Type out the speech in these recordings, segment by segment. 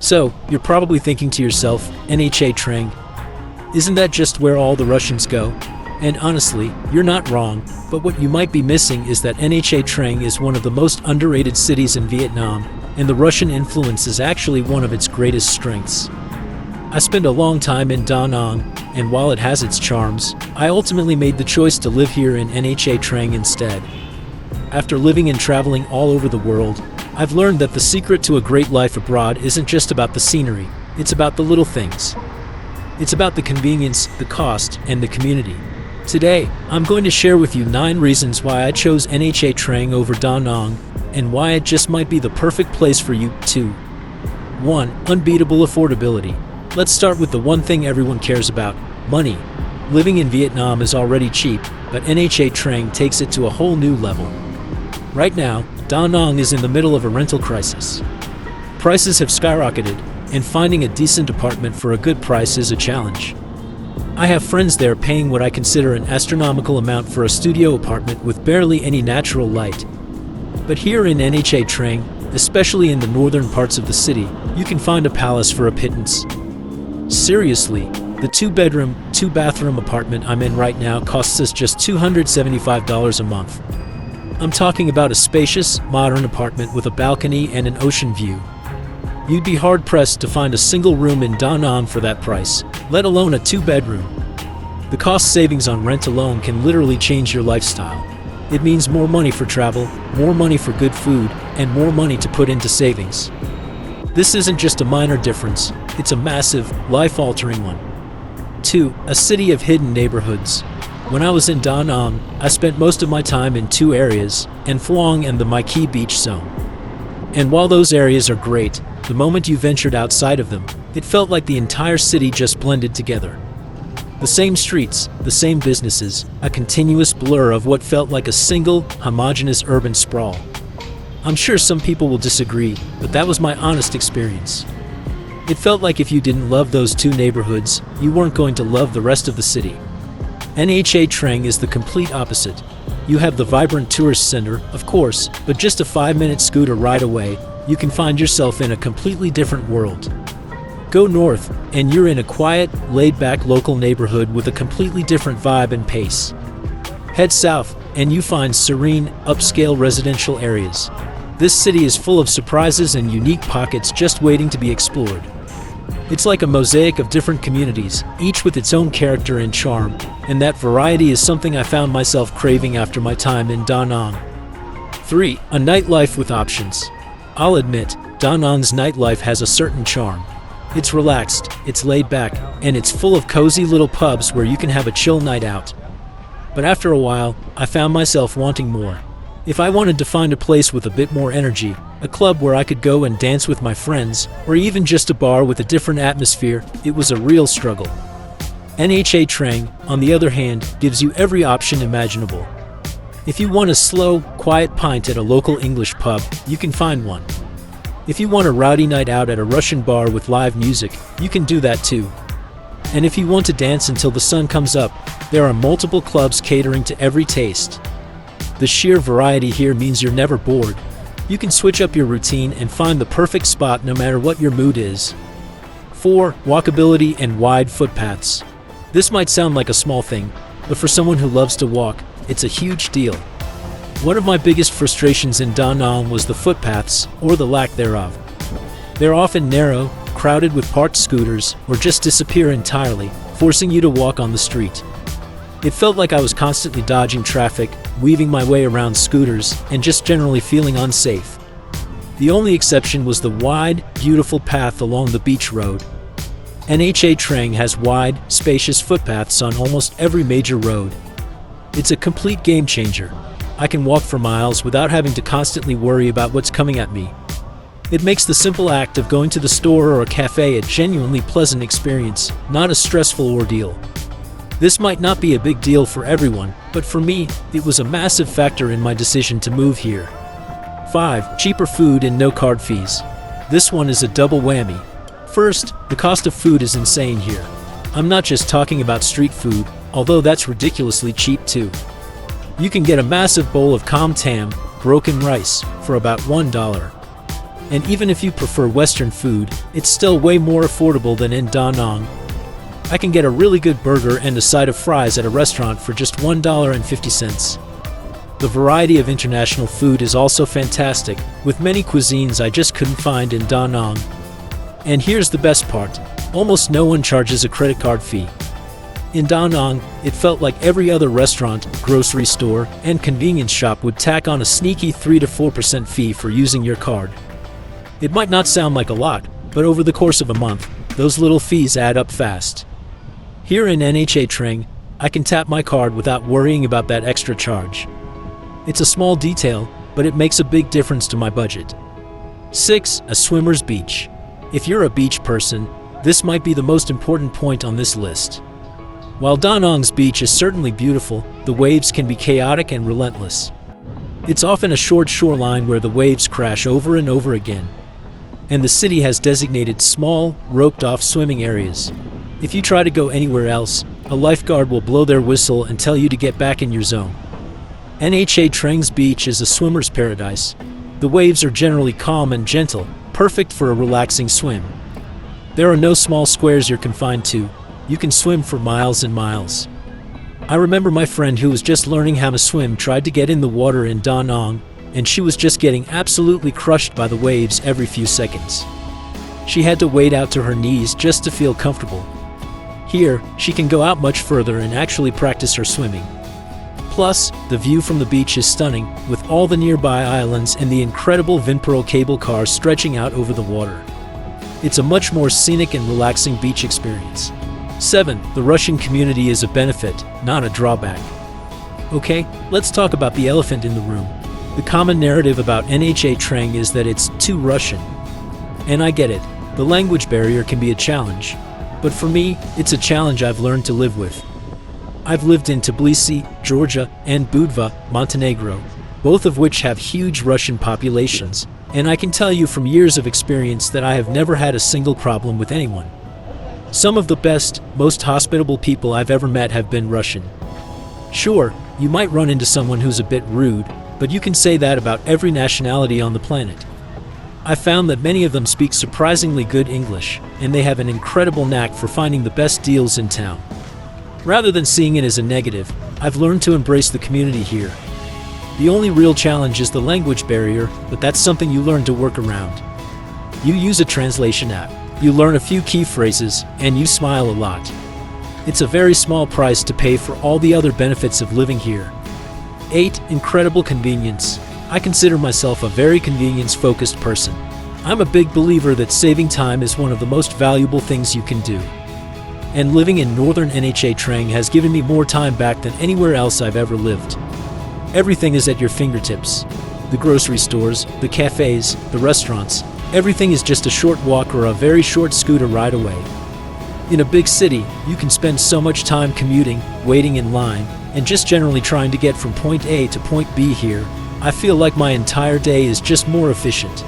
So, you're probably thinking to yourself, Nha Trang, isn't that just where all the Russians go? And honestly, you're not wrong, but what you might be missing is that Nha Trang is one of the most underrated cities in Vietnam, and the Russian influence is actually one of its greatest strengths. I spent a long time in Da Nang, and while it has its charms, I ultimately made the choice to live here in Nha Trang instead. After living and traveling all over the world, I've learned that the secret to a great life abroad isn't just about the scenery, it's about the little things. It's about the convenience, the cost, and the community. Today, I'm going to share with you 9 reasons why I chose Nha Trang over Da Nang, and why it just might be the perfect place for you, too. 1. Unbeatable affordability. Let's start with the one thing everyone cares about, money. Living in Vietnam is already cheap, but Nha Trang takes it to a whole new level. Right now, Da Nang is in the middle of a rental crisis. Prices have skyrocketed, and finding a decent apartment for a good price is a challenge. I have friends there paying what I consider an astronomical amount for a studio apartment with barely any natural light. But here in Nha Trang, especially in the northern parts of the city, you can find a palace for a pittance. Seriously, the 2-bedroom, 2-bathroom apartment I'm in right now costs us just $275 a month. I'm talking about a spacious, modern apartment with a balcony and an ocean view. You'd be hard-pressed to find a single room in Da Nang for that price, let alone a 2-bedroom. The cost savings on rent alone can literally change your lifestyle. It means more money for travel, more money for good food, and more money to put into savings. This isn't just a minor difference, it's a massive, life-altering one. 2. A city of hidden neighborhoods. When I was in Da Nang, I spent most of my time in 2 areas, An Phuong and the Mai Khe Beach Zone. And while those areas are great, the moment you ventured outside of them, it felt like the entire city just blended together. The same streets, the same businesses, a continuous blur of what felt like a single, homogeneous urban sprawl. I'm sure some people will disagree, but that was my honest experience. It felt like if you didn't love those 2 neighborhoods, you weren't going to love the rest of the city. Nha Trang is the complete opposite. You have the vibrant tourist center, of course, but just a 5-minute scooter ride away, you can find yourself in a completely different world. Go north, and you're in a quiet, laid-back local neighborhood with a completely different vibe and pace. Head south, and you find serene, upscale residential areas. This city is full of surprises and unique pockets just waiting to be explored. It's like a mosaic of different communities, each with its own character and charm, and that variety is something I found myself craving after my time in Da Nang. 3. A nightlife with options. I'll admit, Da Nang's nightlife has a certain charm. It's relaxed, it's laid back, and it's full of cozy little pubs where you can have a chill night out. But after a while, I found myself wanting more. If I wanted to find a place with a bit more energy, a club where I could go and dance with my friends, or even just a bar with a different atmosphere, it was a real struggle. Nha Trang, on the other hand, gives you every option imaginable. If you want a slow, quiet pint at a local English pub, you can find one. If you want a rowdy night out at a Russian bar with live music, you can do that too. And if you want to dance until the sun comes up, there are multiple clubs catering to every taste. The sheer variety here means you're never bored. You can switch up your routine and find the perfect spot no matter what your mood is. 4. Walkability and wide footpaths. This might sound like a small thing, but for someone who loves to walk, it's a huge deal. One of my biggest frustrations in Da Nang was the footpaths, or the lack thereof. They're often narrow, crowded with parked scooters, or just disappear entirely, forcing you to walk on the street. It felt like I was constantly dodging traffic, weaving my way around scooters, and just generally feeling unsafe. The only exception was the wide, beautiful path along the beach road. Nha Trang has wide, spacious footpaths on almost every major road. It's a complete game changer. I can walk for miles without having to constantly worry about what's coming at me. It makes the simple act of going to the store or a cafe a genuinely pleasant experience, not a stressful ordeal. This might not be a big deal for everyone, but for me, it was a massive factor in my decision to move here. 5. Cheaper food and no card fees. This one is a double whammy. First, the cost of food is insane here. I'm not just talking about street food, although that's ridiculously cheap too. You can get a massive bowl of com tam, broken rice, for about $1. And even if you prefer Western food, it's still way more affordable than in Da Nang. I can get a really good burger and a side of fries at a restaurant for just $1.50. The variety of international food is also fantastic, with many cuisines I just couldn't find in Da Nang. And here's the best part, almost no one charges a credit card fee. In Da Nang, it felt like every other restaurant, grocery store, and convenience shop would tack on a sneaky 3 to 4% fee for using your card. It might not sound like a lot, but over the course of a month, those little fees add up fast. Here in Nha Trang, I can tap my card without worrying about that extra charge. It's a small detail, but it makes a big difference to my budget. 6. A swimmer's beach. If you're a beach person, this might be the most important point on this list. While Da Nang's beach is certainly beautiful, the waves can be chaotic and relentless. It's often a short shoreline where the waves crash over and over again. And the city has designated small, roped-off swimming areas. If you try to go anywhere else, a lifeguard will blow their whistle and tell you to get back in your zone. Nha Trang's beach is a swimmer's paradise. The waves are generally calm and gentle, perfect for a relaxing swim. There are no small squares you're confined to. You can swim for miles and miles. I remember my friend who was just learning how to swim tried to get in the water in Da Nang, and she was just getting absolutely crushed by the waves every few seconds. She had to wade out to her knees just to feel comfortable. Here, she can go out much further and actually practice her swimming. Plus, the view from the beach is stunning, with all the nearby islands and the incredible Vinpearl cable car stretching out over the water. It's a much more scenic and relaxing beach experience. 7. The Russian community is a benefit, not a drawback. Okay, let's talk about the elephant in the room. The common narrative about Nha Trang is that it's too Russian. And I get it, the language barrier can be a challenge. But for me, it's a challenge I've learned to live with. I've lived in Tbilisi, Georgia, and Budva, Montenegro, both of which have huge Russian populations, and I can tell you from years of experience that I have never had a single problem with anyone. Some of the best, most hospitable people I've ever met have been Russian. Sure, you might run into someone who's a bit rude, but you can say that about every nationality on the planet. I found that many of them speak surprisingly good English, and they have an incredible knack for finding the best deals in town. Rather than seeing it as a negative, I've learned to embrace the community here. The only real challenge is the language barrier, but that's something you learn to work around. You use a translation app, you learn a few key phrases, and you smile a lot. It's a very small price to pay for all the other benefits of living here. 8. Incredible convenience. I consider myself a very convenience-focused person. I'm a big believer that saving time is one of the most valuable things you can do. And living in northern Nha Trang has given me more time back than anywhere else I've ever lived. Everything is at your fingertips. The grocery stores, the cafes, the restaurants, everything is just a short walk or a very short scooter ride away. In a big city, you can spend so much time commuting, waiting in line, and just generally trying to get from point A to point B. Here, I feel like my entire day is just more efficient.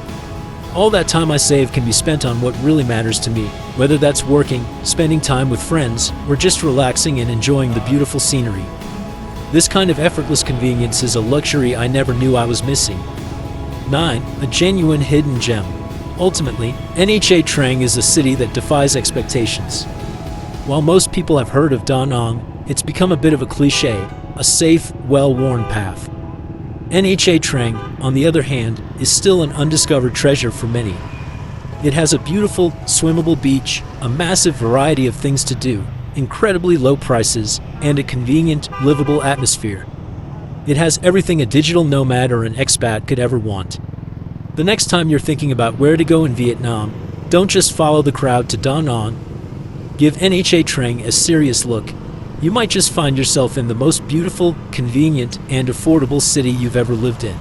All that time I save can be spent on what really matters to me, whether that's working, spending time with friends, or just relaxing and enjoying the beautiful scenery. This kind of effortless convenience is a luxury I never knew I was missing. 9. A genuine hidden gem. Ultimately, Nha Trang is a city that defies expectations. While most people have heard of Da Nang, it's become a bit of a cliché, a safe, well-worn path. Nha Trang, on the other hand, is still an undiscovered treasure for many. It has a beautiful, swimmable beach, a massive variety of things to do, incredibly low prices, and a convenient, livable atmosphere. It has everything a digital nomad or an expat could ever want. The next time you're thinking about where to go in Vietnam, don't just follow the crowd to Da Nang. Give Nha Trang a serious look. You might just find yourself in the most beautiful, convenient, and affordable city you've ever lived in.